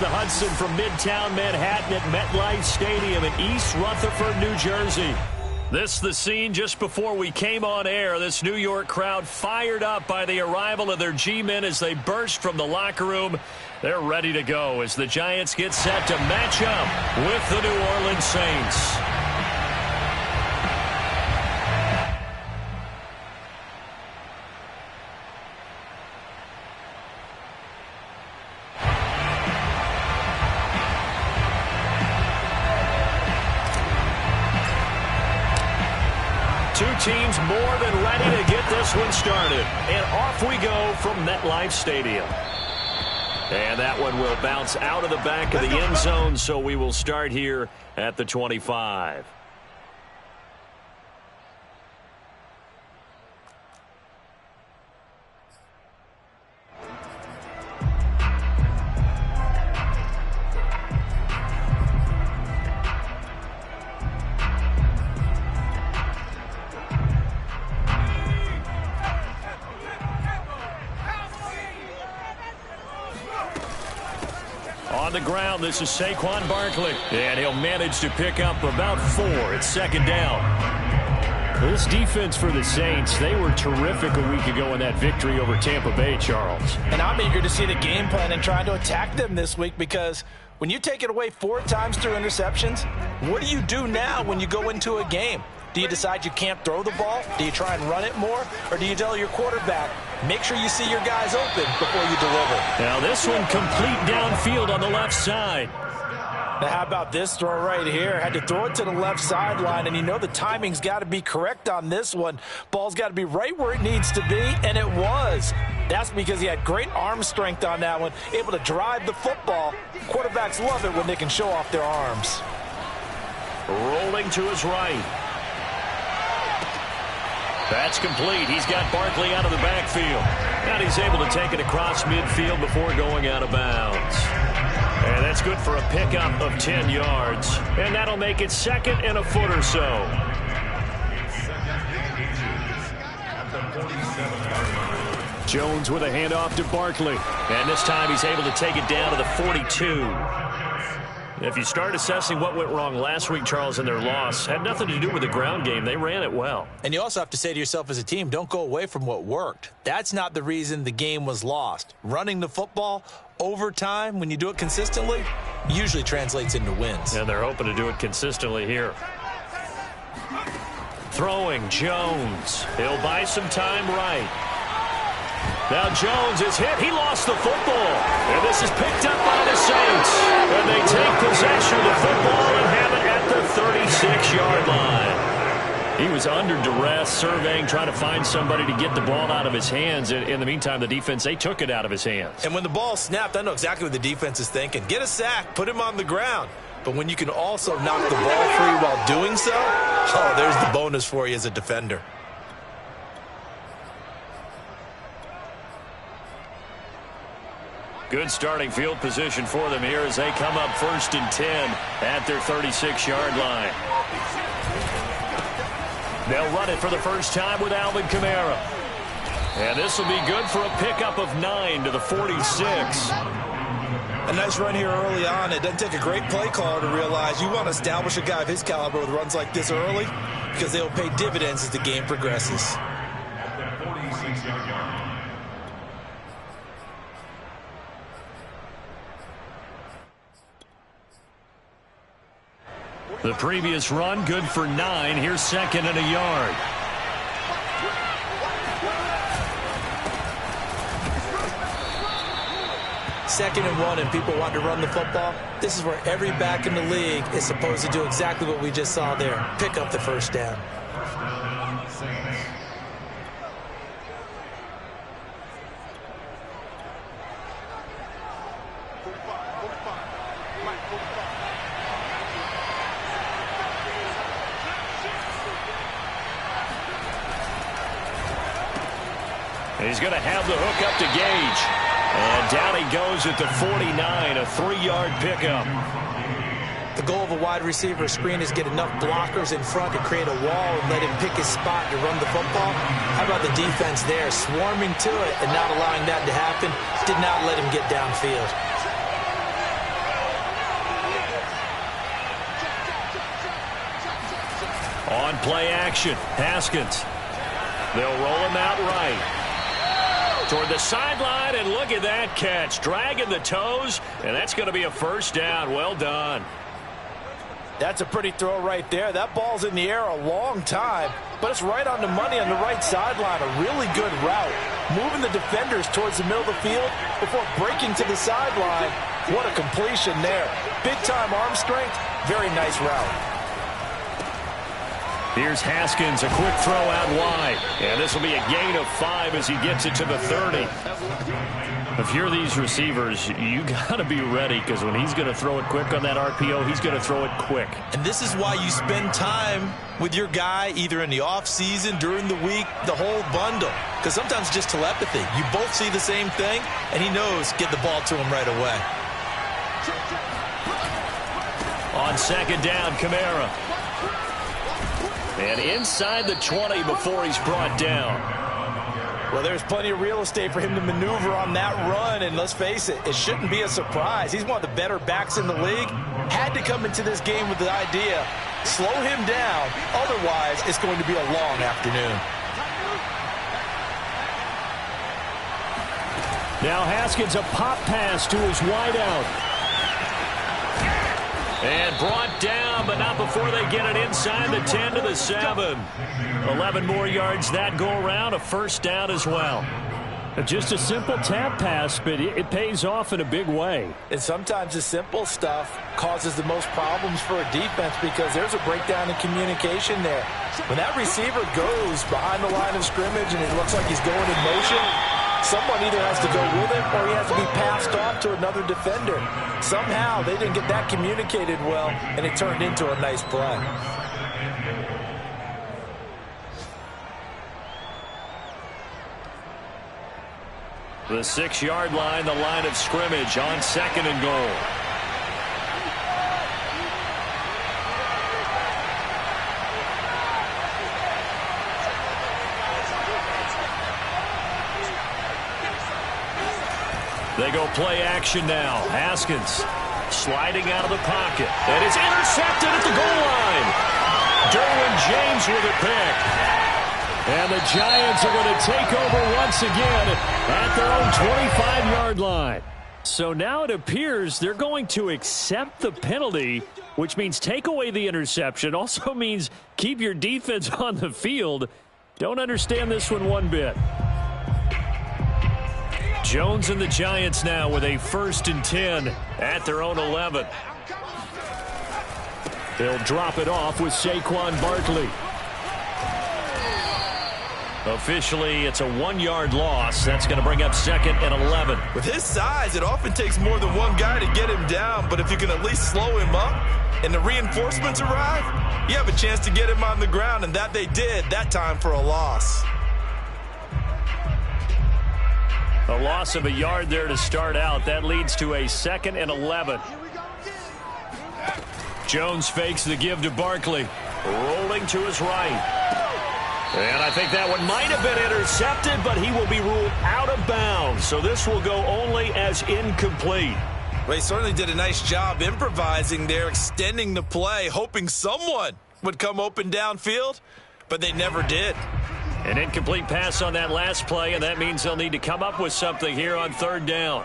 the Hudson from Midtown Manhattan at MetLife Stadium in East Rutherford, New Jersey. This is the scene just before we came on air. This New York crowd fired up by the arrival of their G-men as they burst from the locker room. They're ready to go as the Giants get set to match up with the New Orleans Saints. Two teams more than ready to get this one started. And off we go from MetLife Stadium. And that one will bounce out of the back of the end zone, so we will start here at the 25. On the ground, this is Saquon Barkley, and he'll manage to pick up about 4. It's second down. This defense for the Saints, they were terrific a week ago in that victory over Tampa Bay, Charles. And I'm eager to see the game plan and trying to attack them this week, because when you take it away 4 times through interceptions, what do you do now when you go into a game? Do you decide you can't throw the ball? Do you try and run it more? Or do you tell your quarterback, make sure you see your guys open before you deliver? Now this one complete downfield on the left side. Now how about this throw right here? Had to throw it to the left sideline, and you know the timing's got to be correct on this one. Ball's got to be right where it needs to be, and it was. That's because he had great arm strength on that one, able to drive the football. Quarterbacks love it when they can show off their arms. Rolling to his right. That's complete. He's got Barkley out of the backfield. And he's able to take it across midfield before going out of bounds. And that's good for a pickup of 10 yards. And that'll make it second and a foot or so. Jones with a handoff to Barkley. And this time he's able to take it down to the 42. If you start assessing what went wrong last week, Charles, in their loss, had nothing to do with the ground game. They ran it well. And you also have to say to yourself as a team, don't go away from what worked. That's not the reason the game was lost. Running the football over time, when you do it consistently, usually translates into wins. And they're hoping to do it consistently here. Throwing, Jones. He'll buy some time right. Now Jones is hit. He lost the football. And this is picked up by the Saints. And they take possession of the football and have it at the 36-yard line. He was under duress, surveying, trying to find somebody to get the ball out of his hands. In the meantime, the defense, they took it out of his hands. And when the ball snapped, I know exactly what the defense is thinking. Get a sack, put him on the ground. But when you can also knock the ball free while doing so, oh, there's the bonus for you as a defender. Good starting field position for them here as they come up 1st and 10 at their 36-yard line. They'll run it for the first time with Alvin Kamara. And this will be good for a pickup of 9 to the 46. A nice run here early on. It doesn't take a great play caller to realize you want to establish a guy of his caliber with runs like this early, because they'll pay dividends as the game progresses. The previous run, good for 9. Here's 2nd and a yard. Second and 1, and people want to run the football. This is where every back in the league is supposed to do exactly what we just saw there. Pick up the first down. He's going to have the hook up to Gage. And down he goes at the 49, a 3-yard pickup. The goal of a wide receiver screen is get enough blockers in front to create a wall and let him pick his spot to run the football. How about the defense there, swarming to it and not allowing that to happen? Did not let him get downfield. run, play action. Haskins. They'll roll him out right. Toward the sideline, and look at that catch. Dragging the toes, and that's going to be a first down. Well done. That's a pretty throw right there. That ball's in the air a long time, but it's right on the money on the right sideline. A really good route. Moving the defenders towards the middle of the field before breaking to the sideline. What a completion there. Big-time arm strength. Very nice route. Here's Haskins, a quick throw out wide. And this will be a gain of 5 as he gets it to the 30. If you're these receivers, you got to be ready, because when he's going to throw it quick on that RPO, he's going to throw it quick. And this is why you spend time with your guy either in the offseason, during the week, the whole bundle. Because sometimes just telepathy. You both see the same thing, and he knows get the ball to him right away. On second down, Kamara. And inside the 20 before he's brought down. Well, there's plenty of real estate for him to maneuver on that run, and let's face it, it shouldn't be a surprise. He's one of the better backs in the league. Had to come into this game with the idea, slow him down, otherwise it's going to be a long afternoon. Now Haskins, a pop pass to his wideout. And brought down, but not before they get it inside the 10 to the 7. 11 more yards that go around, a first down as well. Just a simple tap pass, but it pays off in a big way. And sometimes the simple stuff causes the most problems for a defense because there's a breakdown in communication there. When that receiver goes behind the line of scrimmage and it looks like he's going in motion, someone either has to go with it or he has to be passed off to another defender. Somehow they didn't get that communicated well, and it turned into a nice play. The 6-yard line, the line of scrimmage on second and goal. They go play action now. Haskins sliding out of the pocket. And it's intercepted at the goal line. Derwin James with a pick. And the Giants are going to take over once again at their own 25-yard line. So now it appears they're going to accept the penalty, which means take away the interception. Also means keep your defense on the field. Don't understand this one bit. Jones and the Giants now with a 1st and 10 at their own 11. They'll drop it off with Saquon Barkley. Officially, it's a 1-yard loss. That's going to bring up 2nd and 11. With his size, it often takes more than one guy to get him down, but if you can at least slow him up and the reinforcements arrive, you have a chance to get him on the ground, and that they did that time for a loss. A loss of a yard there to start out. That leads to a 2nd and 11. Jones fakes the give to Barkley. Rolling to his right. And I think that one might have been intercepted, but he will be ruled out of bounds. So this will go only as incomplete. Well, he certainly did a nice job improvising there, extending the play, hoping someone would come open downfield, but they never did. An incomplete pass on that last play, and that means they'll need to come up with something here on 3rd down.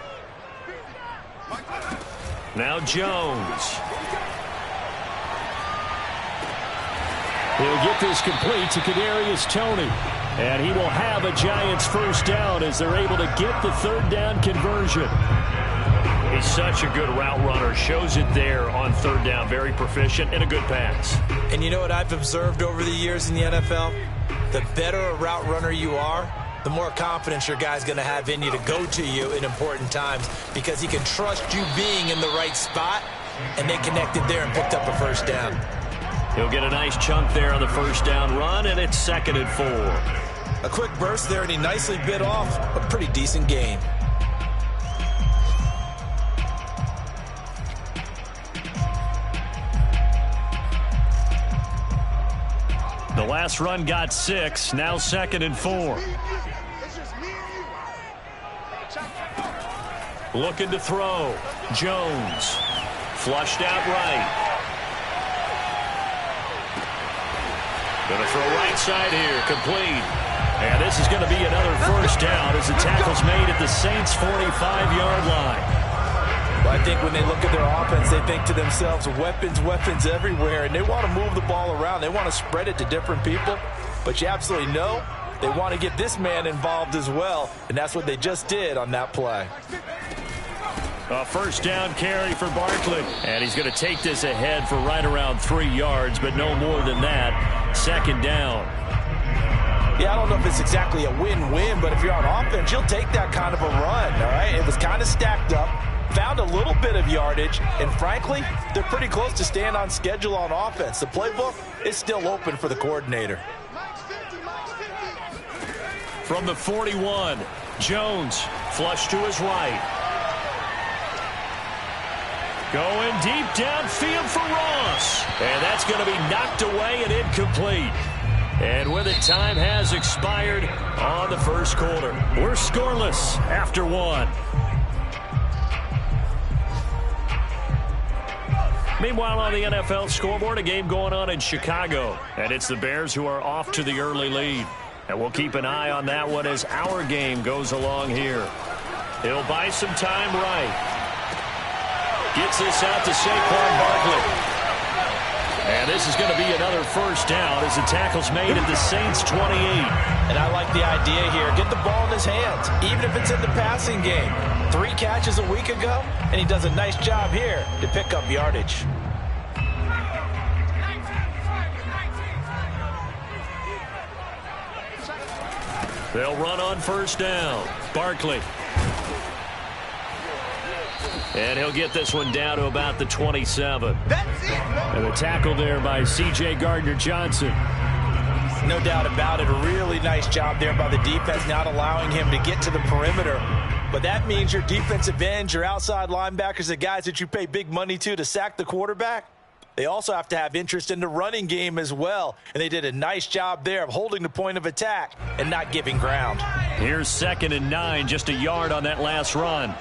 Now Jones. He'll get this complete to Kadarius Toney. And he will have a Giants 1st down as they're able to get the 3rd down conversion. He's such a good route runner. Shows it there on 3rd down. Very proficient and a good pass. And you know what I've observed over the years in the NFL? The better a route runner you are, the more confidence your guy's going to have in you to go to you in important times because he can trust you being in the right spot, and they connected there and picked up a 1st down. He'll get a nice chunk there on the 1st down run, and it's 2nd and 4. A quick burst there, and he nicely bit off a pretty decent gain. The last run got 6, now 2nd and 4. Looking to throw. Jones. Flushed out right. Going to throw right side here, complete. And this is going to be another first down as the tackle's made at the Saints' 45-yard line. Well, I think when they look at their offense, they think to themselves, weapons, weapons everywhere, and they want to move the ball around. They want to spread it to different people, but you absolutely know they want to get this man involved as well, and that's what they just did on that play. A first down carry for Barkley, and he's going to take this ahead for right around 3 yards, but no more than that. Second down. Yeah, I don't know if it's exactly a win-win, but if you're on offense, you'll take that kind of a run, all right? It was kind of stacked up, found a little bit of yardage, and frankly, they're pretty close to staying on schedule on offense. The playbook is still open for the coordinator. From the 41, Jones, flush to his right. Going deep downfield for Ross. And that's going to be knocked away and incomplete. And with it, time has expired on the first quarter. We're scoreless after one. Meanwhile, on the NFL scoreboard, a game going on in Chicago. And it's the Bears who are off to the early lead. And we'll keep an eye on that one as our game goes along here. He'll buy some time right. Gets this out to Saquon Barkley. And this is going to be another first down as the tackle's made at the Saints' 28. And I like the idea here. Get the ball in his hands, even if it's in the passing game. 3 catches a week ago, and he does a nice job here to pick up yardage. They'll run on first down. Barkley. And he'll get this one down to about the 27. And the tackle there by C.J. Gardner-Johnson. No doubt about it. A really nice job there by the defense, not allowing him to get to the perimeter. But that means your defensive ends, your outside linebackers, the guys that you pay big money to sack the quarterback, they also have to have interest in the running game as well. And they did a nice job there of holding the point of attack and not giving ground. Here's 2nd and 9, just a yard on that last run.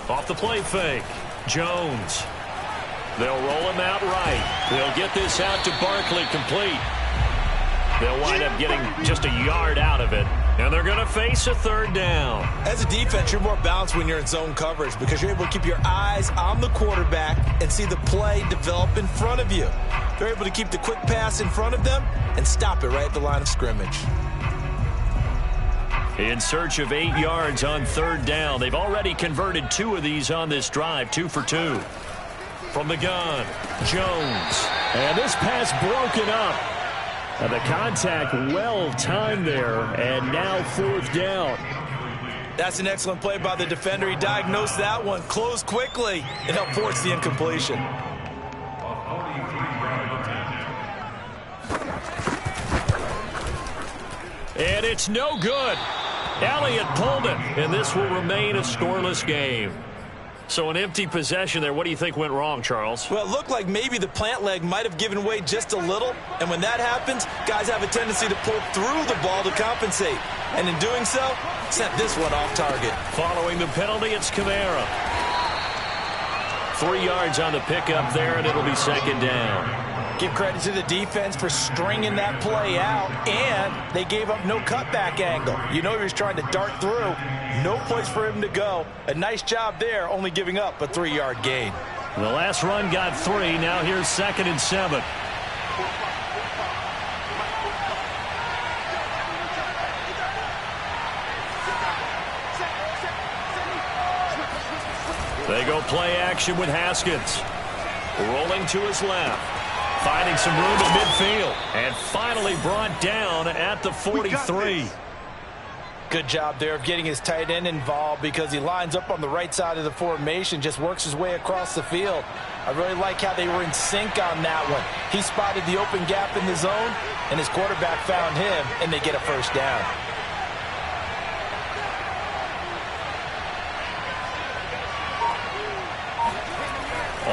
Off the play fake, Jones. They'll roll him out right. They'll get this out to Barkley, complete. They'll wind up getting just a yard out of it. And they're going to face a 3rd down. As a defense, you're more balanced when you're in zone coverage because you're able to keep your eyes on the quarterback and see the play develop in front of you. They're able to keep the quick pass in front of them and stop it right at the line of scrimmage. In search of 8 yards on 3rd down. They've already converted 2 of these on this drive, 2 for 2. From the gun, Jones. And this pass broken up. And the contact well timed there, and now 4th down. That's an excellent play by the defender. He diagnosed that one, closed quickly, and helped force the incompletion. And it's no good. Elliott pulled it, and this will remain a scoreless game. So an empty possession there. What do you think went wrong, Charles? Well, it looked like maybe the plant leg might have given way just a little. And when that happens, guys have a tendency to pull through the ball to compensate. And in doing so, sent this one off target. Following the penalty, it's Kamara. 3 yards on the pickup there, and it'll be 2nd down. Give credit to the defense for stringing that play out, and they gave up no cutback angle. You know he was trying to dart through. No place for him to go. A nice job there, only giving up a 3-yard gain. The last run got 3. Now here's 2nd and 7. They go play action with Haskins. Rolling to his left. Finding some room at midfield. And finally brought down at the 43. Good job there of getting his tight end involved because he lines up on the right side of the formation, just works his way across the field. I really like how they were in sync on that one. He spotted the open gap in the zone, and his quarterback found him, and they get a first down.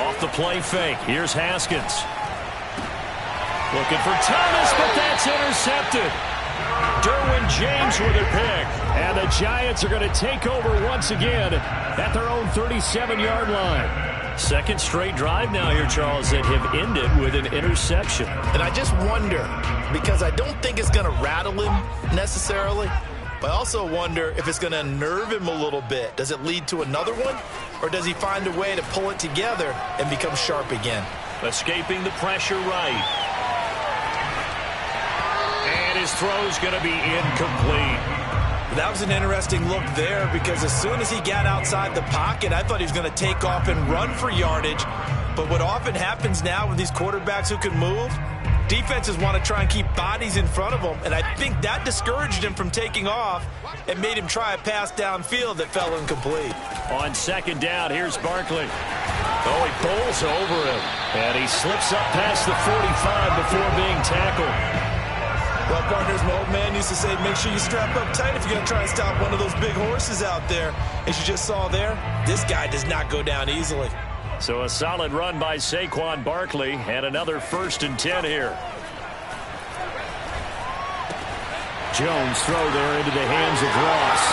Off the play fake. Here's Haskins. Looking for Thomas, but that's intercepted. Derwin James with a pick. And the Giants are going to take over once again at their own 37-yard line. Second straight drive now here, Charles, that have ended with an interception. And I just wonder, because I don't think it's going to rattle him necessarily, but I also wonder if it's going to unnerve him a little bit. Does it lead to another one, or does he find a way to pull it together and become sharp again? Escaping the pressure right. And his throw's going to be incomplete. That was an interesting look there, because as soon as he got outside the pocket, I thought he was going to take off and run for yardage. But what often happens now with these quarterbacks who can move, defenses want to try and keep bodies in front of them, and I think that discouraged him from taking off and made him try a pass downfield that fell incomplete. On second down, here's Barkley. Oh, he bowls over him, and he slips up past the 45 before being tackled. Well, partners, my old man used to say, make sure you strap up tight if you're going to try and stop one of those big horses out there. As you just saw there, this guy does not go down easily. So a solid run by Saquon Barkley, and another 1st and 10 here. Jones throw there into the hands of Ross.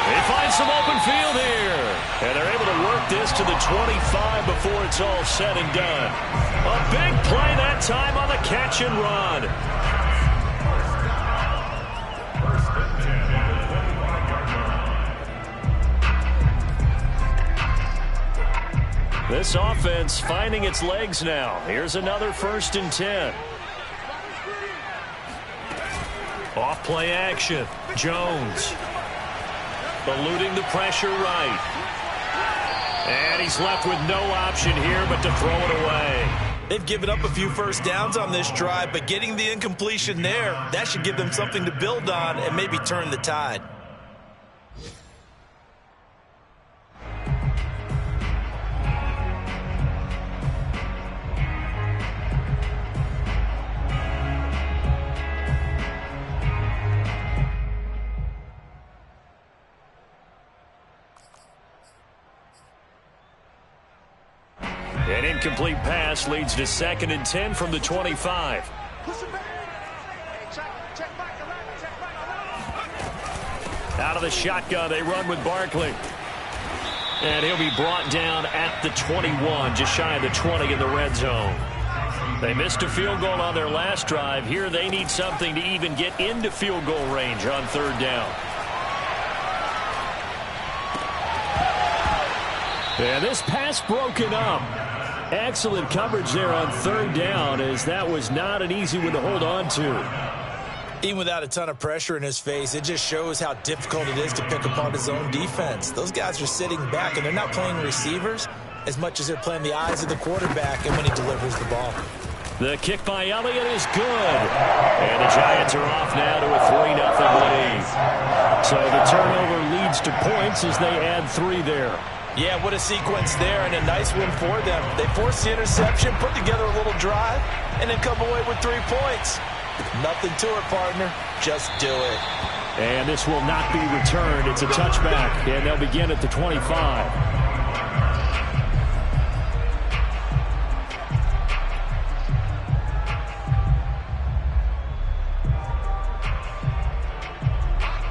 They find some open field here, and they're able to work this to the 25 before it's all said and done. A big play that time on the catch and run. This offense finding its legs now. Here's another 1st and 10. Off play action. Jones eluding the pressure right. And he's left with no option here but to throw it away. They've given up a few first downs on this drive, but getting the incompletion there, that should give them something to build on and maybe turn the tide. An incomplete pass leads to 2nd and 10 from the 25. Out of the shotgun, they run with Barkley. And he'll be brought down at the 21, just shy of the 20 in the red zone. They missed a field goal on their last drive. Here they need something to even get into field goal range on 3rd down. And this pass broken up. Excellent coverage there on 3rd down, as that was not an easy one to hold on to. Even without a ton of pressure in his face, it just shows how difficult it is to pick apart his own defense. Those guys are sitting back, and they're not playing receivers as much as they're playing the eyes of the quarterback and when he delivers the ball. The kick by Elliott is good. And the Giants are off now to a 3-0 lead. So the turnover leads to points as they add 3 there. Yeah, what a sequence there, and a nice win for them. They forced the interception, put together a little drive, and then come away with 3 points. Nothing to it, partner. Just do it. And this will not be returned. It's a touchback, and they'll begin at the 25.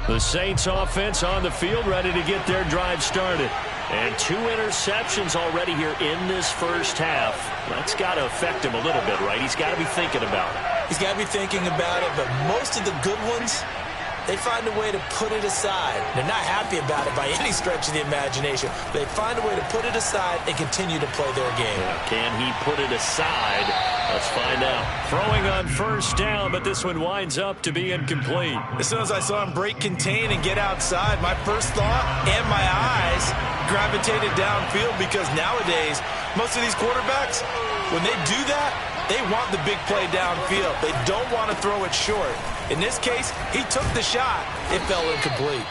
The Saints offense on the field, ready to get their drive started. And 2 interceptions already here in this first half. That's got to affect him a little bit, right? He's got to be thinking about it. He's got to be thinking about it, but most of the good ones, they find a way to put it aside. They're not happy about it by any stretch of the imagination. They find a way to put it aside and continue to play their game. Yeah, can he put it aside? Let's find out. Throwing on 1st down, but this one winds up to be incomplete. As soon as I saw him break contain and get outside, my first thought and my eyes gravitated downfield, because nowadays, most of these quarterbacks, when they do that, they want the big play downfield. They don't want to throw it short. In this case, he took the shot. It fell incomplete.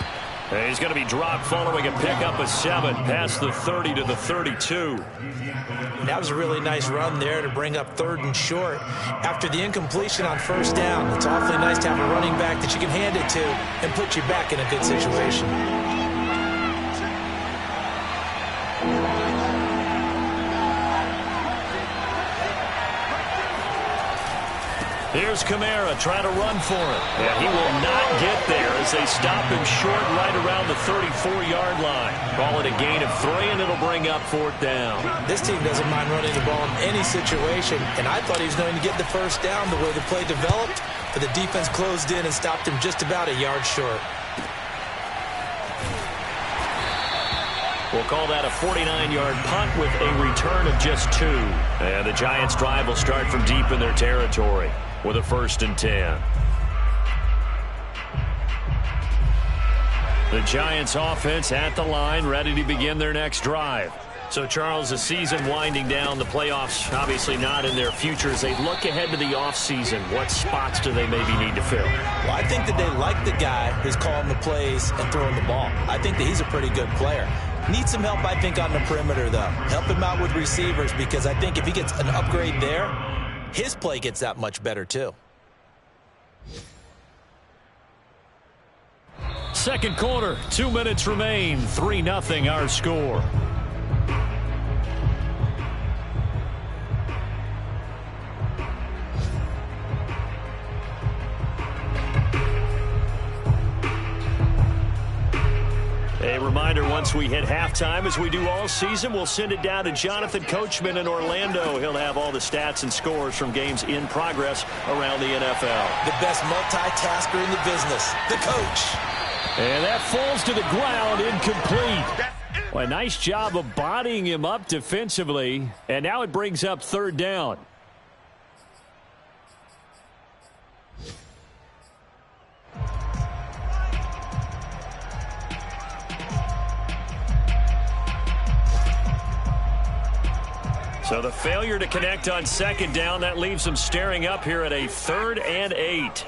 And he's going to be dropped following a pickup of 7 past the 30 to the 32. That was a really nice run there to bring up 3rd and short. After the incompletion on 1st down, it's awfully nice to have a running back that you can hand it to and put you back in a good situation. Here's Kamara trying to run for it. And he will not get there as they stop him short right around the 34-yard line. Call it a gain of 3, and it'll bring up 4th down. This team doesn't mind running the ball in any situation, and I thought he was going to get the first down the way the play developed, but the defense closed in and stopped him just about a yard short. We'll call that a 49-yard punt with a return of just 2. And the Giants' drive will start from deep in their territory with a 1st and 10. The Giants' offense at the line, ready to begin their next drive. So, Charles, the season winding down, the playoffs obviously not in their future. As they look ahead to the offseason, what spots do they maybe need to fill? Well, I think that they like the guy who's calling the plays and throwing the ball. I think that he's a pretty good player. Needs some help, I think, on the perimeter, though. Help him out with receivers, because I think if he gets an upgrade there, his play gets that much better, too. Second quarter, 2 minutes remain. 3-0 our score. A reminder, once we hit halftime, as we do all season, we'll send it down to Jonathan Coachman in Orlando. He'll have all the stats and scores from games in progress around the NFL. The best multitasker in the business, the coach. And that falls to the ground, incomplete. Well, a nice job of bodying him up defensively, and now it brings up 3rd down. So the failure to connect on 2nd down, that leaves them staring up here at a 3rd and 8.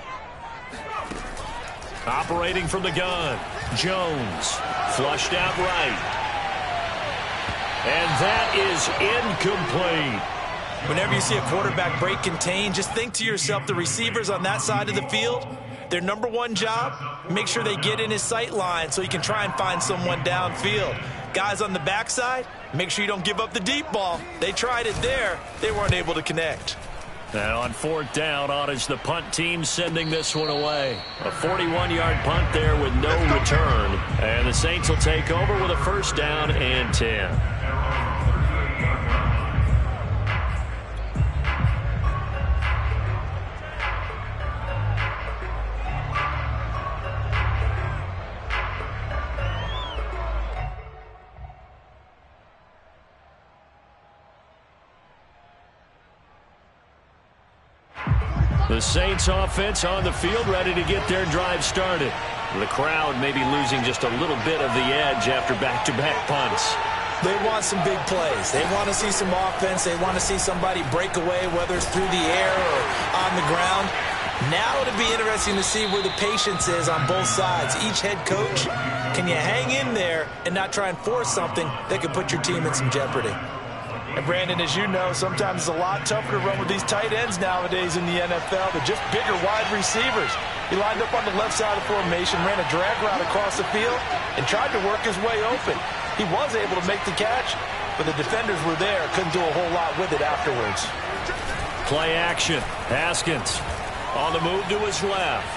Operating from the gun, Jones, flushed out right. And that is incomplete. Whenever you see a quarterback break contain, just think to yourself, the receivers on that side of the field, their number one job, make sure they get in his sight line so he can try and find someone downfield. Guys on the backside, make sure you don't give up the deep ball. They tried it there. They weren't able to connect. And on 4th down, Otis, the punt team sending this one away. A 41-yard punt there with no return. And the Saints will take over with a 1st down and 10. The Saints offense on the field, ready to get their drive started. The crowd may be losing just a little bit of the edge after back-to-back punts. They want some big plays. They want to see some offense. They want to see somebody break away, whether it's through the air or on the ground. Now it'll be interesting to see where the patience is on both sides. Each head coach, can you hang in there and not try and force something that could put your team in some jeopardy? And, Brandon, as you know, sometimes it's a lot tougher to run with these tight ends nowadays in the NFL. They're just bigger wide receivers. He lined up on the left side of the formation, ran a drag route across the field, and tried to work his way open. He was able to make the catch, but the defenders were there. Couldn't do a whole lot with it afterwards. Play action. Haskins on the move to his left.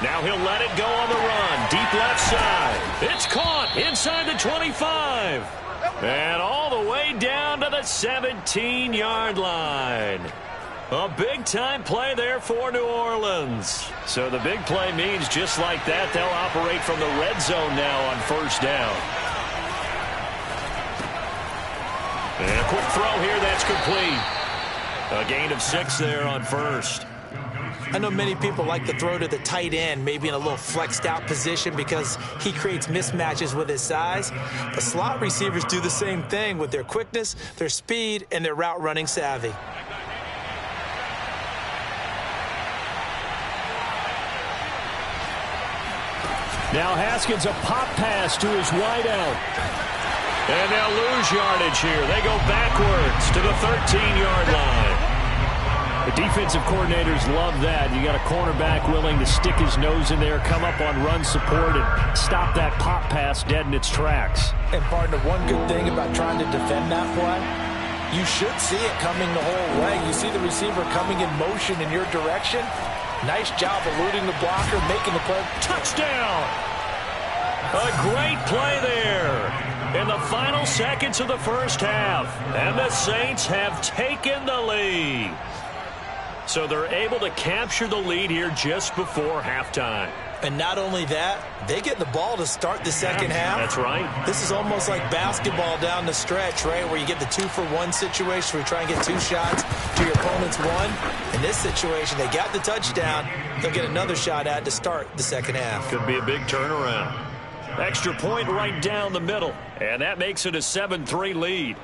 Now he'll let it go on the run. Deep left side. It's caught inside the 25. And all the way down to the 17-yard line. A big-time play there for New Orleans. So the big play means just like that, they'll operate from the red zone now on 1st down. And a quick throw here, that's complete. A gain of 6 there on 1st. I know many people like to throw to the tight end, maybe in a little flexed out position because he creates mismatches with his size. But slot receivers do the same thing with their quickness, their speed, and their route running savvy. Now Haskins, a pop pass to his wideout. And they'll lose yardage here. They go backwards to the 13-yard line. The defensive coordinators love that. You got a cornerback willing to stick his nose in there, come up on run support, and stop that pop pass dead in its tracks. And partner, one good thing about trying to defend that play, You should see it coming the whole way. You see the receiver coming in motion in your direction. Nice job eluding the blocker, making the play. Touchdown! A great play there in the final seconds of the first half. And the Saints have taken the lead. So they're able to capture the lead here just before halftime. And not only that, they get the ball to start the second half. That's right. This is almost like basketball down the stretch, right, where you get the 2-for-1 situation where you try and get 2 shots to your opponent's 1. In this situation, they got the touchdown. They'll get another shot at to start the second half. Could be a big turnaround. Extra point right down the middle. And that makes it a 7-3 lead.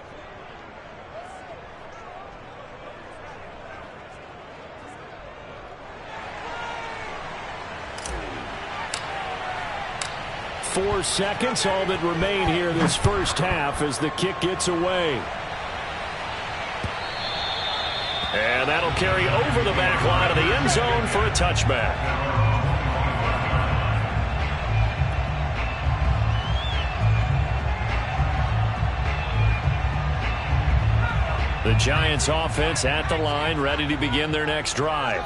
Four seconds, all that remain here this first half as the kick gets away. And that'll carry over the back line of the end zone for a touchback. The Giants offense at the line, ready to begin their next drive.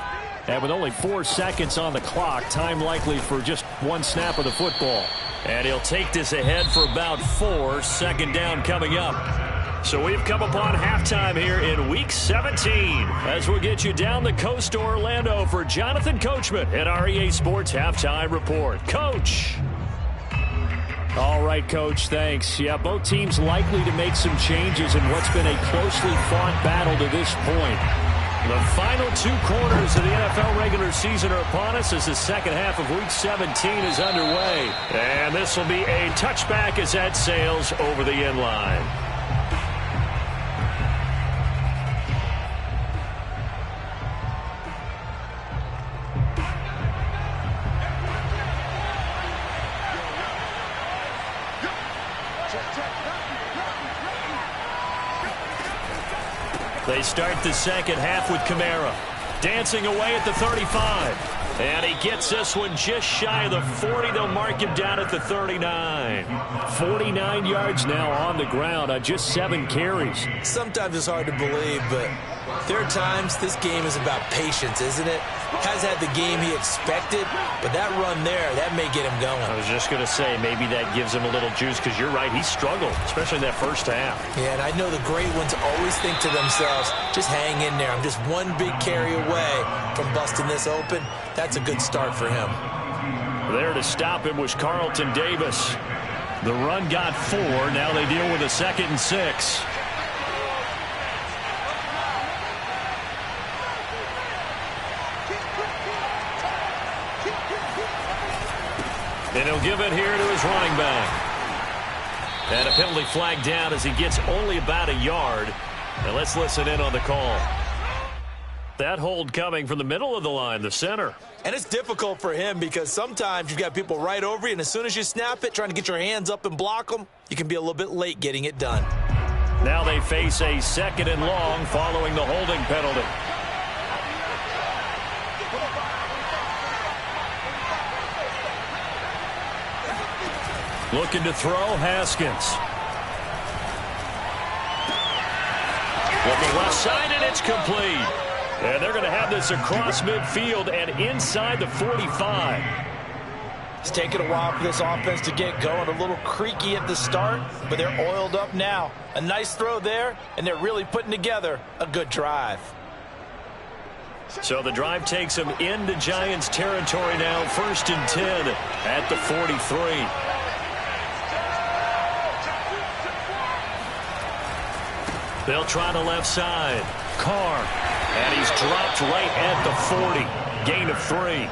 And with only 4 seconds on the clock, time likely for just one snap of the football. And he'll take this ahead for about 4. Second down coming up. So we've come upon halftime here in Week 17 as we'll get you down the coast to Orlando for Jonathan Coachman at our EA Sports Halftime Report. Coach. All right, Coach, thanks. Yeah, both teams likely to make some changes in what's been a closely fought battle to this point. The final 2 quarters of the NFL regular season are upon us as the second half of Week 17 is underway. And this will be a touchback as that sails over the end line. They start the second half with Kamara. Dancing away at the 35. And he gets this one just shy of the 40. They'll mark him down at the 39. 49 yards now on the ground on just 7 carries. Sometimes it's hard to believe, but there are times this game is about patience, isn't it? Has had the game he expected, but that run there, that may get him going. I was just going to say, maybe that gives him a little juice because you're right, he struggled, especially in that first half. Yeah, and I know the great ones always think to themselves, just hang in there. I'm just one big carry away from busting this open. That's a good start for him. There to stop him was Carlton Davis. The run got 4. Now they deal with a 2nd and 6. And he'll give it here to his running back. And a penalty flag down as he gets only about a yard. And let's listen in on the call. That hold coming from the middle of the line, the center. And it's difficult for him because sometimes you've got people right over you, and as soon as you snap it, trying to get your hands up and block them, you can be a little bit late getting it done. Now they face a 2nd and long following the holding penalty. Looking to throw, Haskins. Looking left side, and it's complete. And they're going to have this across midfield and inside the 45. It's taken a while for this offense to get going. A little creaky at the start, but they're oiled up now. A nice throw there, and they're really putting together a good drive. So the drive takes them into Giants territory now. 1st and 10 at the 43. They'll try the left side. Carr. And he's dropped right at the 40. Gain of 3.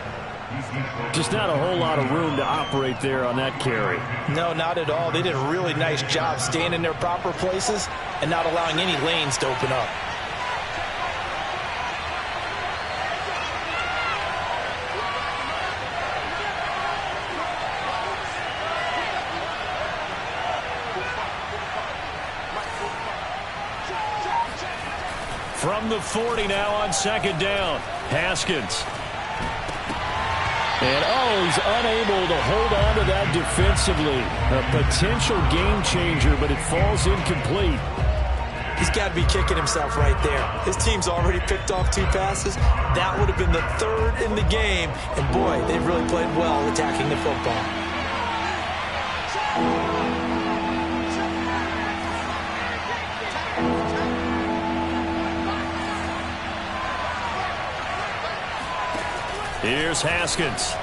Just not a whole lot of room to operate there on that carry. No, not at all. They did a really nice job staying in their proper places and not allowing any lanes to open up. From the 40 now on 2nd down. Haskins. And he's unable to hold on to that defensively. A potential game changer, but it falls incomplete. He's got to be kicking himself right there. His team's already picked off 2 passes. That would have been the 3rd in the game. And, boy, they've really played well attacking the football. Here's Haskins.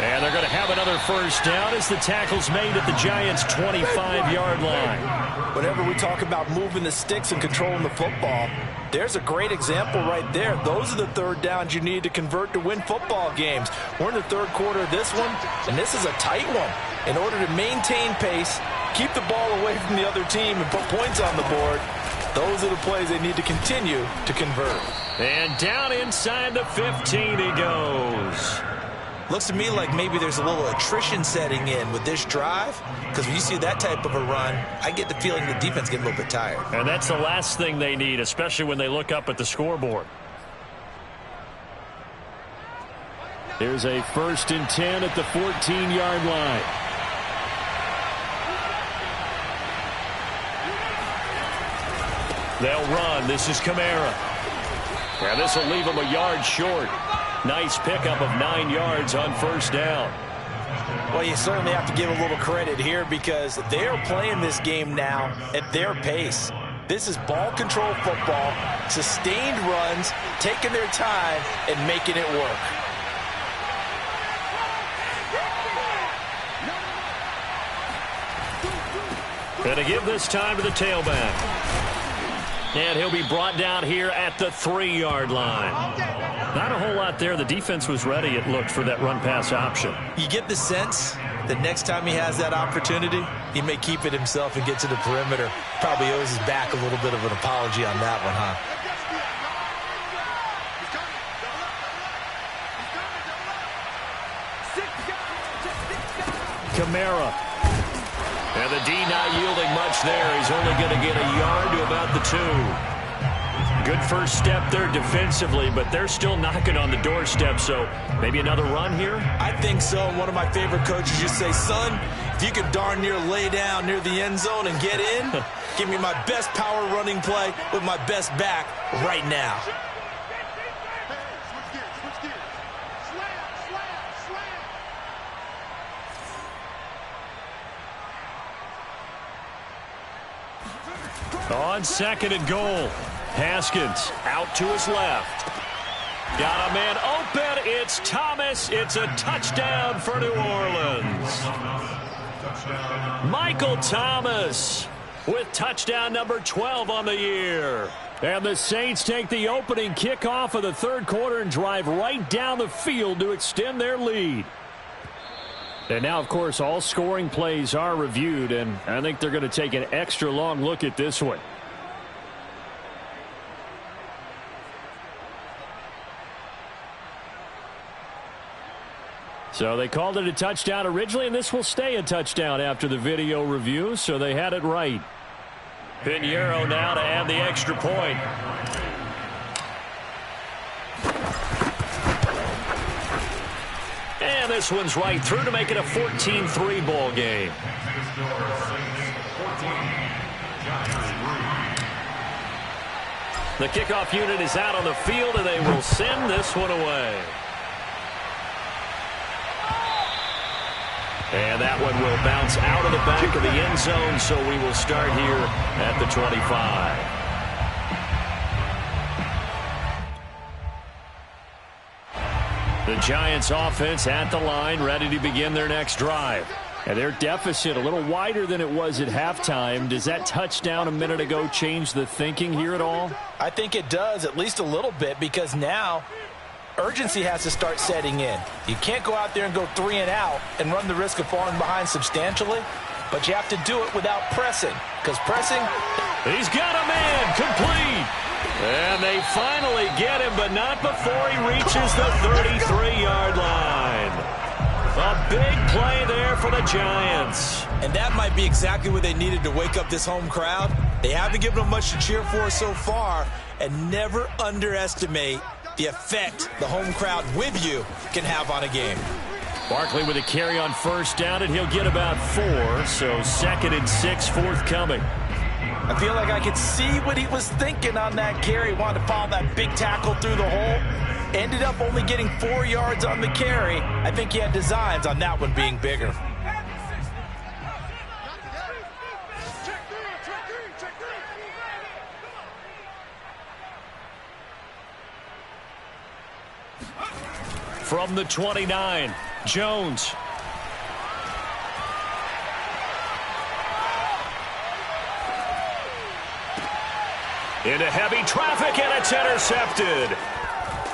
And they're going to have another first down as the tackle's made at the Giants' 25-yard line. Whenever we talk about moving the sticks and controlling the football, there's a great example right there. Those are the 3rd downs you need to convert to win football games. We're in the 3rd quarter of this one, and this is a tight one. In order to maintain pace, keep the ball away from the other team, and put points on the board, those are the plays they need to continue to convert. And down inside the 15 he goes. Looks to me like maybe there's a little attrition setting in with this drive, because when you see that type of a run, I get the feeling the defense gets a little bit tired. And that's the last thing they need, especially when they look up at the scoreboard. Here's a 1st and 10 at the 14-yard line. They'll run. This is Kamara. And this will leave them a yard short. Nice pickup of 9 yards on first down. Well, you certainly have to give a little credit here because they're playing this game now at their pace. This is ball control football, sustained runs, taking their time and making it work. Going to give this time to the tailback. And he'll be brought down here at the 3-yard line. Not a whole lot there. The defense was ready, it looked, for that run-pass option. You get the sense that next time he has that opportunity, he may keep it himself and get to the perimeter. Probably owes his back a little bit of an apology on that one, huh? Kamara. And the D not yielding much there. He's only going to get a yard to about the 2. Good first step there defensively, but they're still knocking on the doorstep, so maybe another run here? I think so. One of my favorite coaches used to say, son, if you can darn near lay down near the end zone and get in, give me my best power running play with my best back right now. On 2nd and goal, Haskins out to his left. Got a man open. It's Thomas. It's a touchdown for New Orleans. Michael Thomas with touchdown number 12 on the year. And the Saints take the opening kickoff of the 3rd quarter and drive right down the field to extend their lead. And now, of course, all scoring plays are reviewed, and I think they're going to take an extra long look at this one. So they called it a touchdown originally, and this will stay a touchdown after the video review, so they had it right. Pinheiro now to add the extra point. And this one's right through to make it a 14-3 ball game. The kickoff unit is out on the field, and they will send this one away. And that one will bounce out of the back of the end zone, so we will start here at the 25. The Giants offense at the line, ready to begin their next drive. And their deficit a little wider than it was at halftime. Does that touchdown a minute ago change the thinking here at all? I think it does, at least a little bit, because now urgency has to start setting in. You can't go out there and go 3 and out and run the risk of falling behind substantially, but you have to do it without pressing, because pressing... He's got a man, complete. And they finally get him, but not before he reaches the 33-yard line. A big play there for the Giants. And that might be exactly what they needed to wake up this home crowd. They haven't given them much to cheer for so far, and never underestimate the effect the home crowd with you can have on a game. Barkley with a carry on first down, and he'll get about 4. So 2nd and 6 forthcoming. I feel like I could see what he was thinking on that carry. Wanted to follow that big tackle through the hole. Ended up only getting 4 yards on the carry. I think he had designs on that one being bigger. From the 29, Jones. Into heavy traffic, and it's intercepted.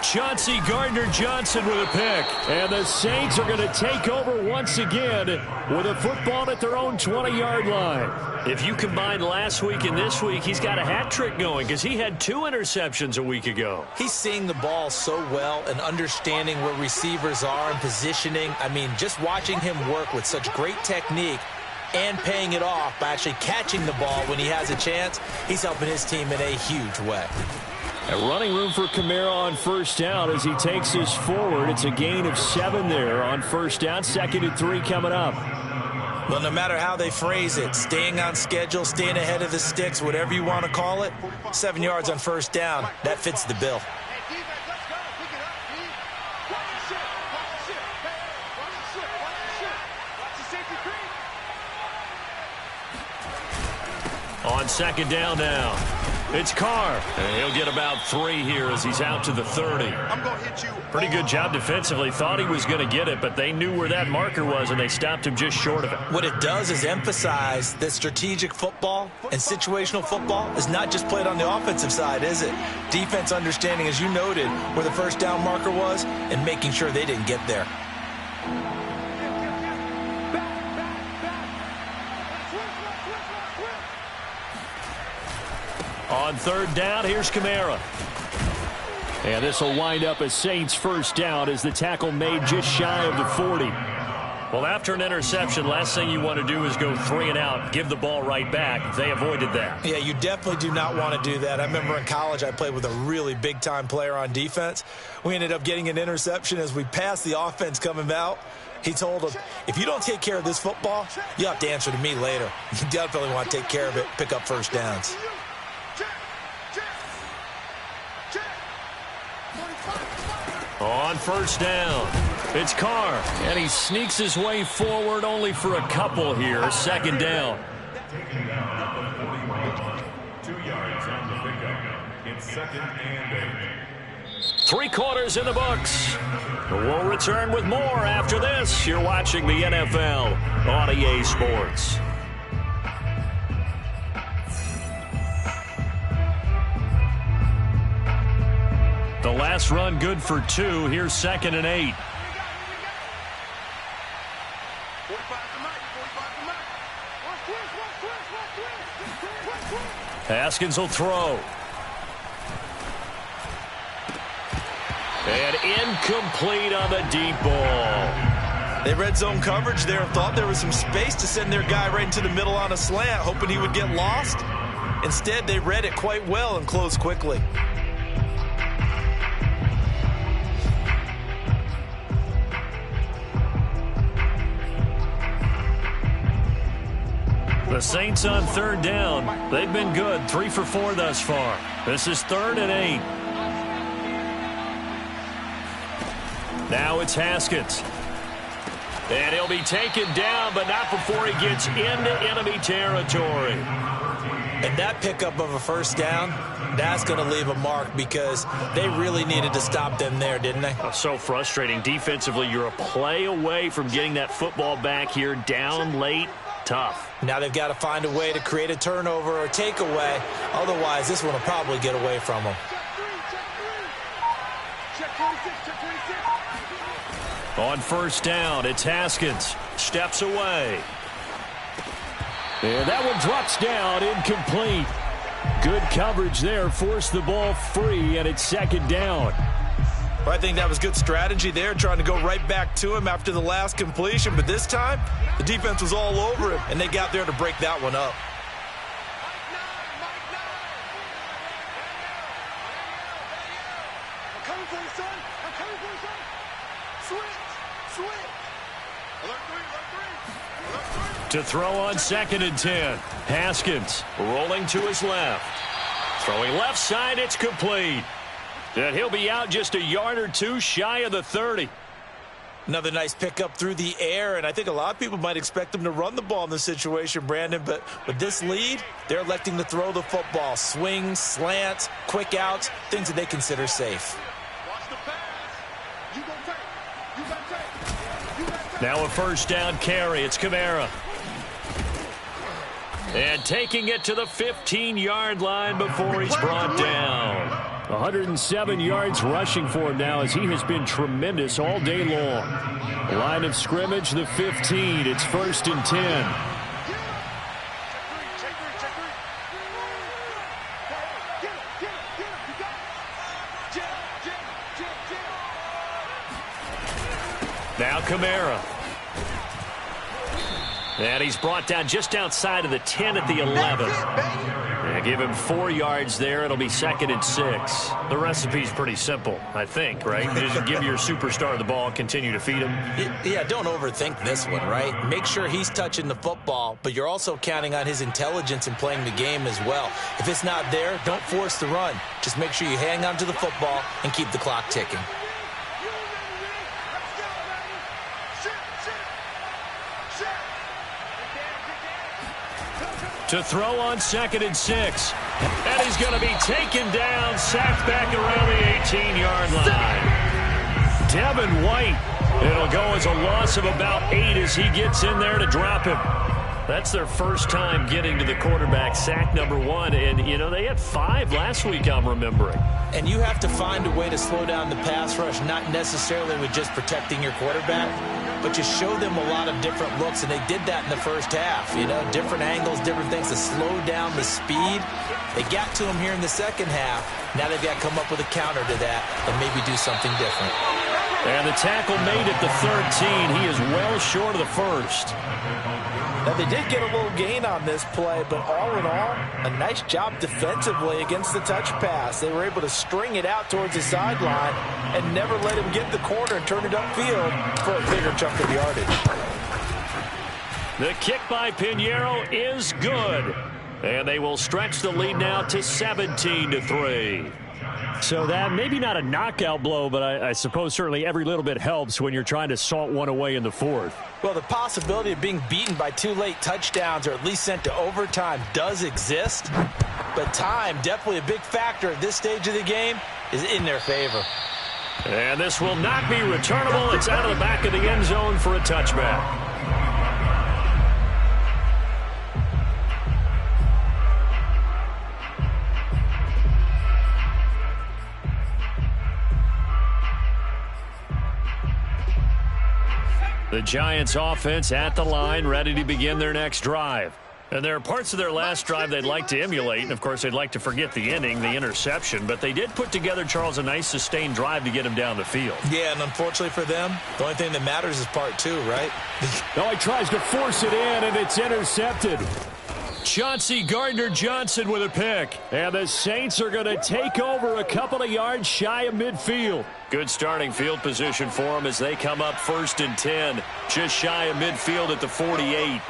Chauncey Gardner-Johnson with a pick. And the Saints are going to take over once again with a football at their own 20-yard line. If you combine last week and this week, he's got a hat trick going because he had 2 interceptions a week ago. He's seeing the ball so well and understanding where receivers are and positioning. I mean, just watching him work with such great technique and paying it off by actually catching the ball when he has a chance, he's helping his team in a huge way. A running room for Kamara on first down as he takes this forward. It's a gain of 7 there on first down. 2nd and 3 coming up. Well, no matter how they phrase it, staying on schedule, staying ahead of the sticks, whatever you want to call it, 7 yards on first down, that fits the bill. On 2nd down now, it's Carr. And he'll get about 3 here as he's out to the 30. Pretty good job defensively. Thought he was going to get it, but they knew where that marker was, and they stopped him just short of it. What it does is emphasize that strategic football and situational football is not just played on the offensive side, is it? Defense understanding, as you noted, where the first down marker was and making sure they didn't get there. On 3rd down, here's Kamara. And this will wind up a Saints first down as the tackle made just shy of the 40. Well, after an interception, last thing you want to do is go 3 and out, give the ball right back. They avoided that. Yeah, you definitely do not want to do that. I remember in college I played with a really big-time player on defense. We ended up getting an interception as we passed the offense coming out. He told him, if you don't take care of this football, you have to answer to me later. You definitely want to take care of it, pick up first downs. On first down, it's Carr, and he sneaks his way forward only for a couple here. 2nd down. 2 yards on the pickup. It's 2nd and 8. 3 quarters in the books. We'll return with more after this. You're watching the NFL on EA Sports. The last run good for 2. Here's 2nd and 8. Haskins will throw. And incomplete on the deep ball. They read zone coverage there and thought there was some space to send their guy right into the middle on a slant, hoping he would get lost. Instead, they read it quite well and closed quickly. The Saints on 3rd down. They've been good. 3 for 4 thus far. This is 3rd and 8. Now it's Haskins. And he'll be taken down, but not before he gets into enemy territory. And that pickup of a first down, that's going to leave a mark because they really needed to stop them there, didn't they? Oh, so frustrating. Defensively, you're a play away from getting that football back here down late. Tough. Now they've got to find a way to create a turnover or takeaway. Otherwise, this one will probably get away from them. On first down, it's Haskins. Steps away. And that one drops down, incomplete. Good coverage there, forced the ball free, and it's 2nd down. Well, I think that was good strategy there, trying to go right back to him after the last completion. But this time, the defense was all over him, and they got there to break that one up. To throw on 2nd and 10. Haskins rolling to his left. Throwing left side, it's complete. And he'll be out just a yard or two shy of the 30. Another nice pickup through the air, and I think a lot of people might expect him to run the ball in this situation, Brandon, but with this lead, they're electing to throw the football. Swings, slants, quick outs, things that they consider safe. Now a first down carry. It's Kamara. And taking it to the 15-yard line before he's brought down. 107 yards rushing for him now as he has been tremendous all day long. Line of scrimmage, the 15. It's 1st and 10. Now Kamara. And he's brought down just outside of the 10 at the 11. And give him 4 yards there. It'll be 2nd and 6. The recipe's pretty simple, I think, right? Just give your superstar the ball, continue to feed him. Yeah, don't overthink this one, right? Make sure he's touching the football, but you're also counting on his intelligence in playing the game as well. If it's not there, don't force the run. Just make sure you hang on to the football and keep the clock ticking. To throw on 2nd and 6. And he's going to be taken down, sacked back around the 18-yard line. Devin White. It'll go as a loss of about 8 as he gets in there to drop him. That's their first time getting to the quarterback, sack number 1. And, you know, they had 5 last week, I'm remembering. And you have to find a way to slow down the pass rush, not necessarily with just protecting your quarterback, but just show them a lot of different looks, and they did that in the first half. You know, different angles, different things to slow down the speed. They got to him here in the second half. Now they've got to come up with a counter to that and maybe do something different. And the tackle made at the 13. He is well short of the first. Now, they did get a little gain on this play, but all in all, a nice job defensively against the touch pass. They were able to string it out towards the sideline and never let him get the corner and turn it upfield for a bigger chunk of yardage. The kick by Pinheiro is good. And they will stretch the lead now to 17-3. So that maybe not a knockout blow, but I suppose certainly every little bit helps when you're trying to salt one away in the fourth. Well, the possibility of being beaten by 2 late touchdowns or at least sent to overtime does exist. But time, definitely a big factor at this stage of the game, is in their favor. And this will not be returnable. It's out of the back of the end zone for a touchback. The Giants offense at the line, ready to begin their next drive. And there are parts of their last drive they'd like to emulate. And, of course, they'd like to forget the ending, the interception. But they did put together, Charles, a nice sustained drive to get him down the field. Yeah, and unfortunately for them, the only thing that matters is part 2, right? No, he tries to force it in, and it's intercepted. Chauncey Gardner-Johnson with a pick. And the Saints are going to take over a couple of yards shy of midfield. Good starting field position for them as they come up 1st and 10. Just shy of midfield at the 48.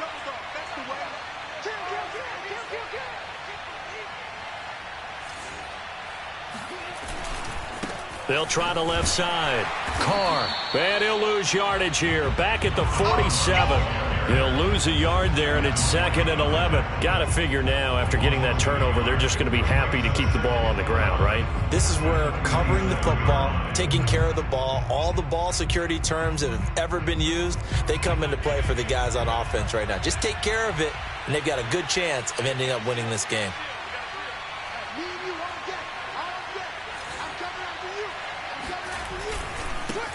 They'll try the left side. Carr. And he'll lose yardage here. Back at the 47. He'll lose a yard there, and it's 2nd and 11. Got to figure now, after getting that turnover, they're just going to be happy to keep the ball on the ground, right? This is where covering the football, taking care of the ball, all the ball security terms that have ever been used, they come into play for the guys on offense right now. Just take care of it, and they've got a good chance of ending up winning this game.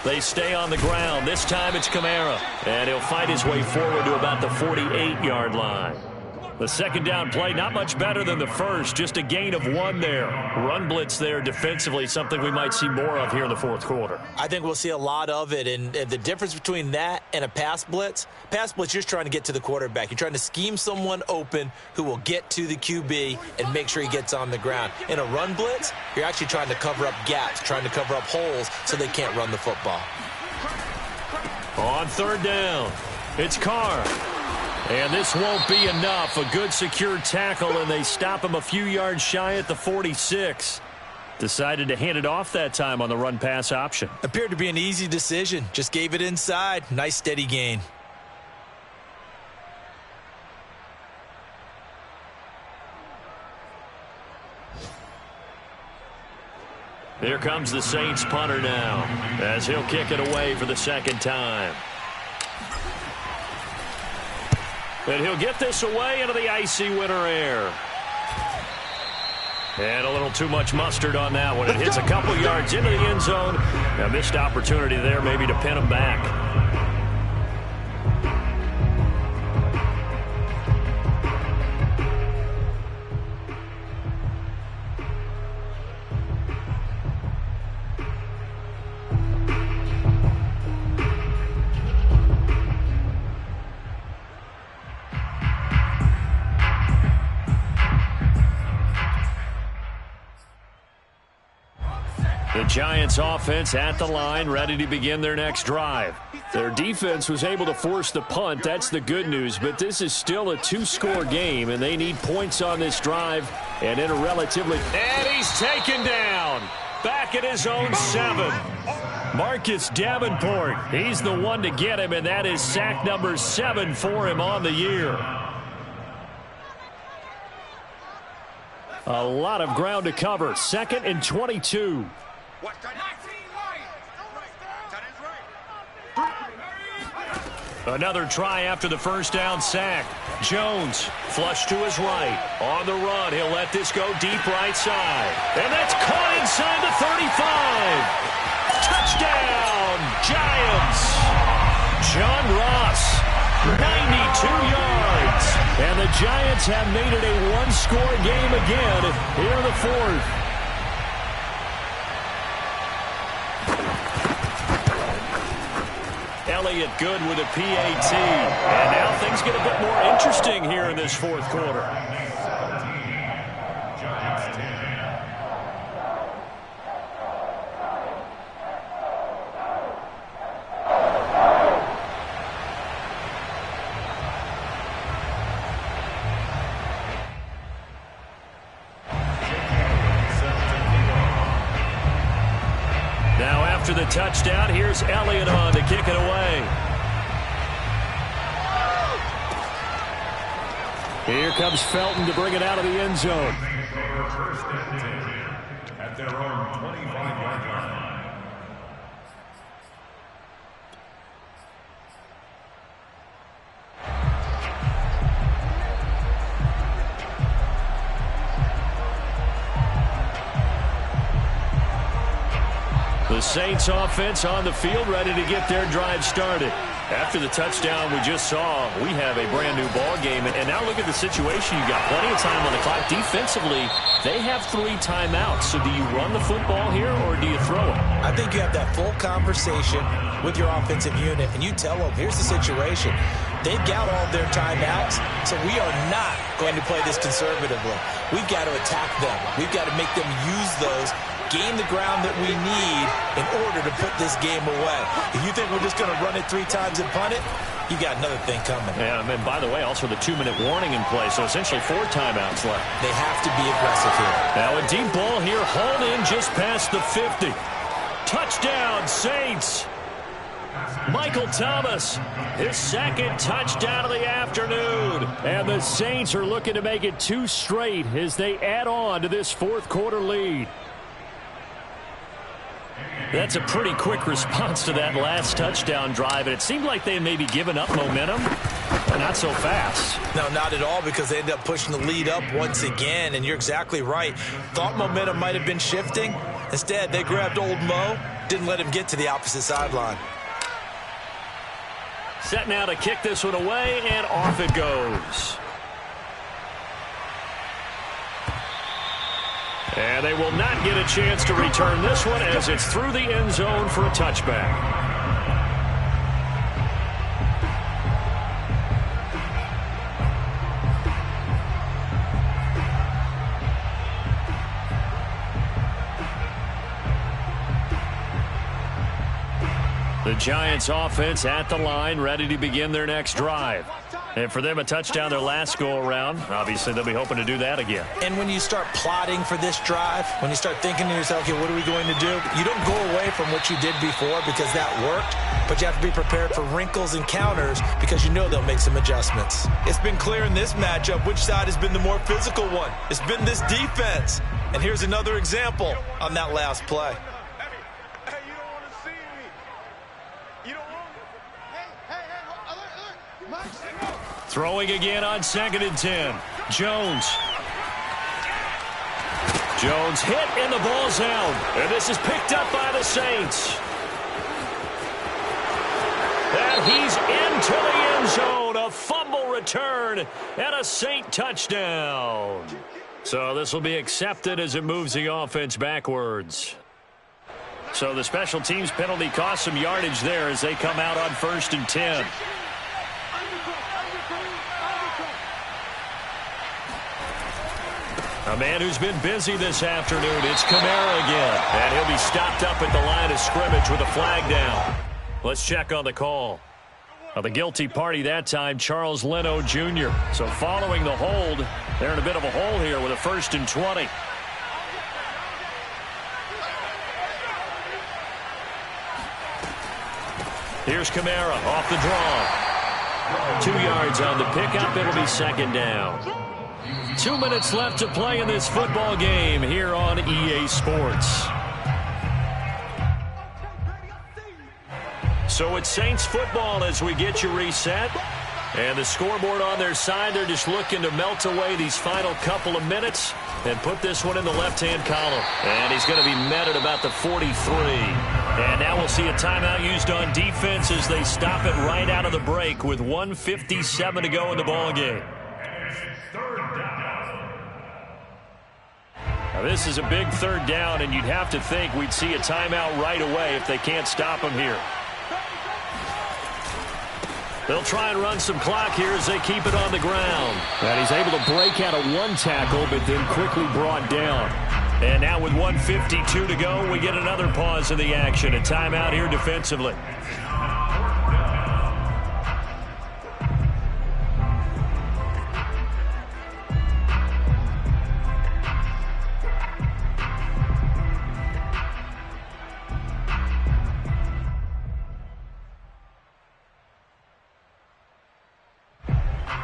They stay on the ground. This time it's Kamara. And he'll fight his way forward to about the 48-yard line. The second down play, not much better than the first. Just a gain of 1 there. Run blitz there defensively, something we might see more of here in the fourth quarter. I think we'll see a lot of it. And the difference between that and a pass blitz, you're just trying to get to the quarterback. You're trying to scheme someone open who will get to the QB and make sure he gets on the ground. In a run blitz, you're actually trying to cover up gaps, trying to cover up holes so they can't run the football. On 3rd down, It's Carr. And this won't be enough. A good secured tackle, and they stop him a few yards shy at the 46. Decided to hand it off that time on the run-pass option. Appeared to be an easy decision. Just gave it inside. Nice steady gain. Here comes the Saints punter now, as he'll kick it away for the second time. And he'll get this away into the icy winter air. And a little too much mustard on that one. It hits a couple yards into the end zone. A missed opportunity there maybe to pin him back. The Giants offense at the line, ready to begin their next drive. Their defense was able to force the punt. That's the good news, but this is still a two-score game, and they need points on this drive. And in a relatively... And he's taken down. Back at his own 7. Marcus Davenport, he's the one to get him, and that is sack number 7 for him on the year. A lot of ground to cover. 2nd and 22. Another try after the first down sack. Jones flush to his right. On the run, he'll let this go deep right side. And that's caught inside the 35. Touchdown, Giants. John Ross, 92 yards. And the Giants have made it a one-score game again here in the 4th. Elliott good with a PAT. And now things get a bit more interesting here in this 4th quarter. Now after the touchdown, here's Elliott on to kick it away. Here comes Felton to bring it out of the end zone. First and 10 at their own 25-yard line. The Saints offense on the field, ready to get their drive started. After the touchdown we just saw, we have a brand new ball game. And now look at the situation. You got plenty of time on the clock. Defensively, they have 3 timeouts. So do you run the football here or do you throw it? I think you have that full conversation with your offensive unit, and you tell them, here's the situation. They've got all of their timeouts, so we are not going to play this conservatively. We've got to attack them. We've got to make them use those, gain the ground that we need in order to put this game away. If you think we're just going to run it 3 times and punt it, you got another thing coming. Yeah, and by the way, also the 2-minute warning in play, so essentially 4 timeouts left. They have to be aggressive here. Now a deep ball here, hauled in just past the 50. Touchdown, Saints. Michael Thomas, his 2nd touchdown of the afternoon. And the Saints are looking to make it 2 straight as they add on to this 4th quarter lead. That's a pretty quick response to that last touchdown drive, and it seemed like they may be giving up momentum, but not so fast. No, not at all, because they ended up pushing the lead up once again, and you're exactly right. Thought momentum might have been shifting. Instead, they grabbed old Mo, didn't let him get to the opposite sideline. Set now to kick this one away, and off it goes. And they will not get a chance to return this one as it's through the end zone for a touchback. The Giants offense at the line, ready to begin their next drive. And for them, a touchdown their last go-around. Obviously, they'll be hoping to do that again. And when you start plotting for this drive, when you start thinking to yourself, okay, what are we going to do? You don't go away from what you did before because that worked, but you have to be prepared for wrinkles and counters because you know they'll make some adjustments. It's been clear in this matchup which side has been the more physical one. It's been this defense. And here's another example on that last play. Throwing again on 2nd and 10. Jones. Jones hit and the ball's out. And this is picked up by the Saints. And he's into the end zone. A fumble return and a Saint touchdown. So this will be accepted as it moves the offense backwards. So the special teams penalty cost some yardage there as they come out on 1st and 10. A man who's been busy this afternoon, it's Kamara again. And he'll be stopped up at the line of scrimmage with a flag down. Let's check on the call. The guilty party that time, Charles Leno Jr. So following the hold, they're in a bit of a hole here with a 1st and 20. Here's Kamara off the draw. 2 yards on the pickup. It'll be 2nd down. 2 minutes left to play in this football game here on EA Sports. So it's Saints football as we get you reset. And the scoreboard on their side, they're just looking to melt away these final couple of minutes and put this one in the left-hand column. And he's going to be met at about the 43. And now we'll see a timeout used on defense as they stop it right out of the break with 1:57 to go in the ballgame. Now this is a big 3rd down, and you'd have to think we'd see a timeout right away if they can't stop him here. They'll try and run some clock here as they keep it on the ground. And he's able to break out of 1 tackle, but then quickly brought down. And now with 1:52 to go, we get another pause in the action. A timeout here defensively.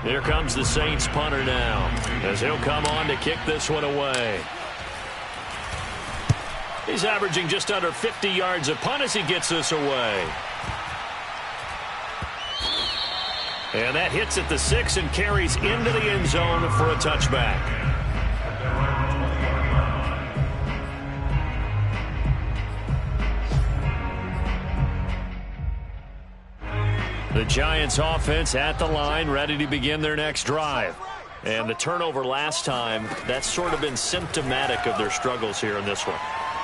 Here comes the Saints punter now as he'll come on to kick this one away. He's averaging just under 50 yards a punt as he gets this away. And that hits at the 6 and carries into the end zone for a touchback. The Giants offense at the line, ready to begin their next drive. And the turnover last time, that's sort of been symptomatic of their struggles here in this one.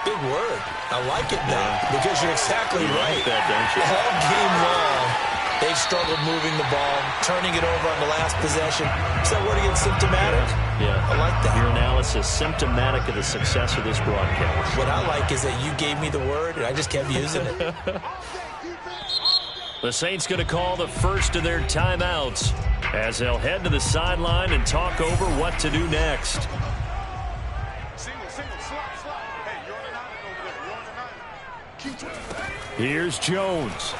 Big word. I like it now because you're exactly right. Like that, don't you? All game long, they've struggled moving the ball, turning it over on the last possession. Is that word again, symptomatic? Yeah. I like that. Your analysis, symptomatic of the success of this broadcast. What I like is that you gave me the word, and I just kept using it. The Saints going to call the first of their timeouts as they'll head to the sideline and talk over what to do next. Here's Jones.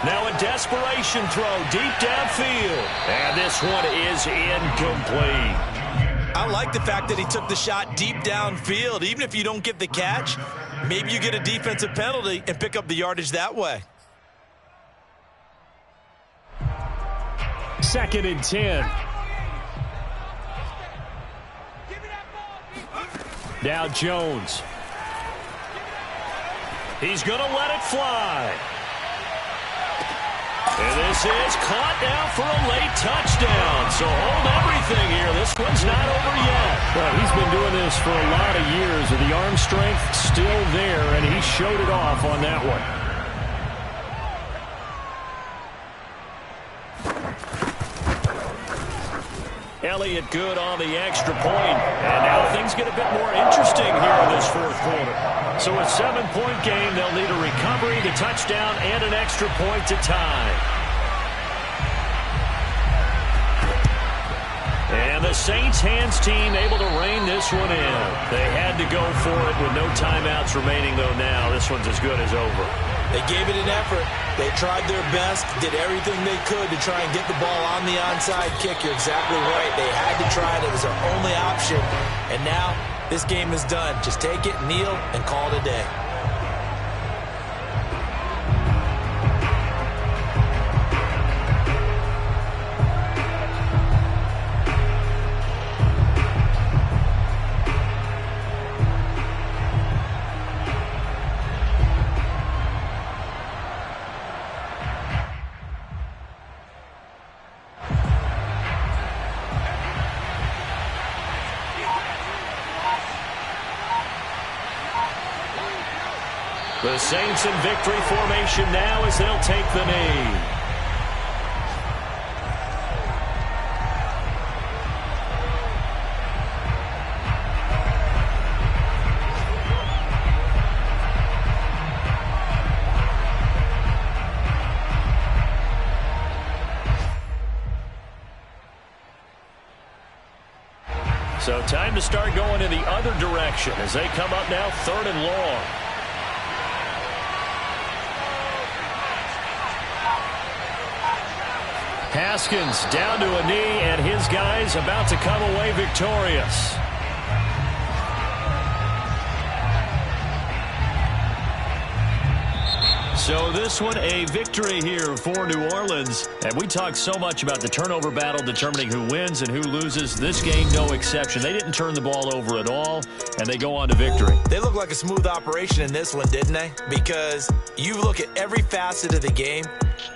Now a desperation throw deep downfield. And this one is incomplete. I like the fact that he took the shot deep downfield. Even if you don't get the catch, maybe you get a defensive penalty and pick up the yardage that way. 2nd and 10. Now Jones. He's going to let it fly. And this is caught now for a late touchdown. So hold everything here. This one's not over yet. Well, he's been doing this for a lot of years, with the arm strength still there, and he showed it off on that one. Elliott good on the extra point. And now things get a bit more interesting here in this 4th quarter. So a 7-point game, they'll need a recovery, the touchdown, and an extra point to tie. And the Saints hands team able to rein this one in. They had to go for it with no timeouts remaining, though now this one's as good as over. They gave it an effort. They tried their best, did everything they could to try and get the ball on the onside kick. You're exactly right. They had to try it. It was their only option. And now this game is done. Just take it, kneel, and call it a day. The Saints in victory formation now as they'll take the knee. So time to start going in the other direction as they come up now 3rd and long. Haskins down to a knee, and his guys about to come away victorious. So this one a victory here for New Orleans. And we talk so much about the turnover battle determining who wins and who loses. This game, no exception. They didn't turn the ball over at all, and they go on to victory. They look like a smooth operation in this one, didn't they? Because you look at every facet of the game,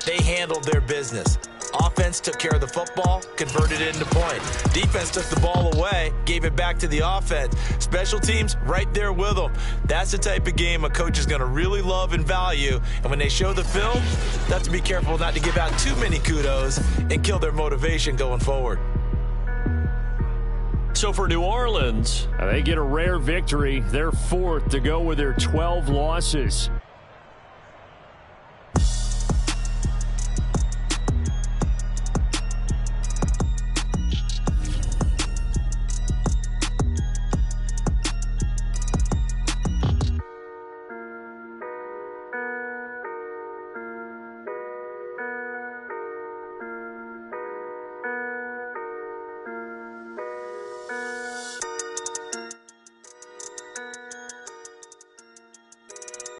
they handled their business. Offense took care of the football, converted it into points. Defense took the ball away, gave it back to the offense. Special teams right there with them. That's the type of game a coach is going to really love and value. And when they show the film, they have to be careful not to give out too many kudos and kill their motivation going forward. So for New Orleans, they get a rare victory. They're 4th to go with their 12 losses.